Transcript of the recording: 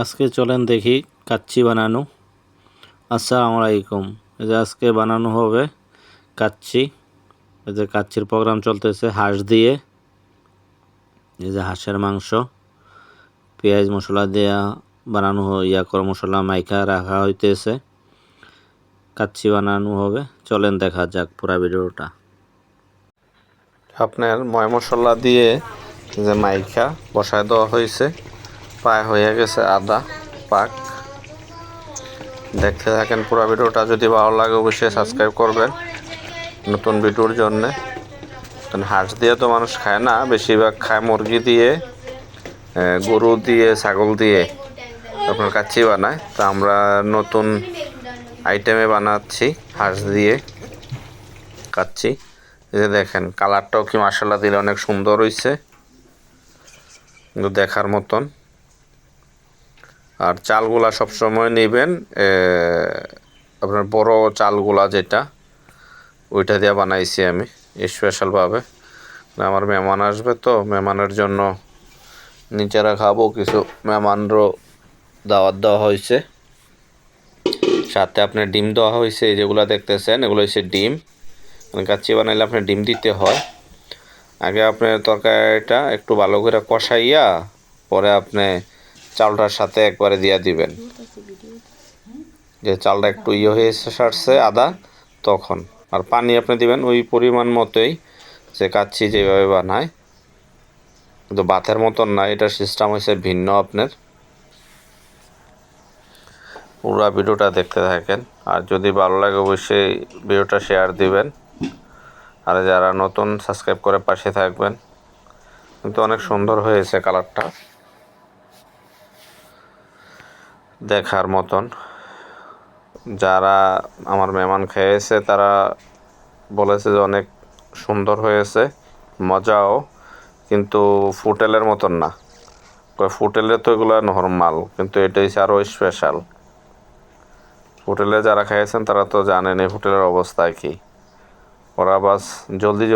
আজকে চলেন দেখি কাচ্চি বানানো। আসসালামু আলাইকুম। এই যে আজকে বানানো হবে কাচ্চি। এই যে কাচ্চির প্রোগ্রাম চলতেছে হাঁস দিয়ে। এই যে হাঁসের মাংস পেঁয়াজ মশলা দেয়া বানানো করে মশলা মাইখা রাখা হইতেছে। কাচ্চি বানানো হবে, চলেন দেখা যাক পুরা ভিডিওটা। আপনার ময় মশলা দিয়ে যে মাইখা বসায় দেওয়া হয়েছে, প্রায় হয়ে গেছে আদা পাক। দেখতে থাকেন পুরো ভিডিওটা। যদি ভালো লাগে অবশ্যই সাবস্ক্রাইব করবেন নতুন ভিডিওর জন্যে। কারণ হাঁস দিয়ে তো মানুষ খায় না, বেশিরভাগ খায় মুরগি দিয়ে, গরু দিয়ে, ছাগল দিয়ে আপনার কাচ্চি বানায়। তো আমরা নতুন আইটেমে বানাচ্ছি হাঁস দিয়ে কাচ্চি। এই যে দেখেন কালারটাও কি মাশাআল্লাহ দিলে অনেক সুন্দর হয়েছে, কিন্তু দেখার মতন। আর চালগুলা সবসময় নেবেন আপনার বড় চালগুলা, যেটা ওইটা দিয়ে বানাইছি আমি স্পেশালভাবে। আমার মেহমান আসবে, তো মেহমানের জন্য নিজেরা খাবো, কিছু মেহমানরও দাওয়াত দেওয়া হয়েছে। সাথে আপনার ডিম দেওয়া হয়েছে, এই যেগুলো দেখতেছেন এগুলো হচ্ছে ডিম। কাচ্চি বানাইলে আপনার ডিম দিতে হয়। আগে আপনার তরকারিটা একটু ভালো করে কষাইয়া পরে আপনি চালটার সাথে একবারে দিয়া দিবেন। যে চালটা একটু হয়ে সারছে আদা, তখন আর পানি আপনি দিবেন ওই পরিমাণ মতোই, যে কাচ্চি যেভাবে বানায়। কিন্তু ভাতের মতন না, এটার সিস্টেম হয়েছে ভিন্ন আপনার। পুরো ভিডিওটা দেখতে থাকেন, আর যদি ভালো লাগে অবশ্যই ভিডিওটা শেয়ার দিবেন, আর যারা নতুন সাবস্ক্রাইব করে পাশে থাকবেন। কিন্তু অনেক সুন্দর হয়েছে কালারটা, দেখার মতন। যারা আমার মেহমান খেয়েছে তারা বলেছে যে অনেক সুন্দর হয়েছে, মজাও, কিন্তু হোটেলের মতন না। হোটেলে তো এগুলো নরমাল, কিন্তু এটা হচ্ছে আরও স্পেশাল। হোটেলে যারা খেয়েছেন তারা তো জানেন এই হোটেলের অবস্থা কি। ওরা বাস জলদি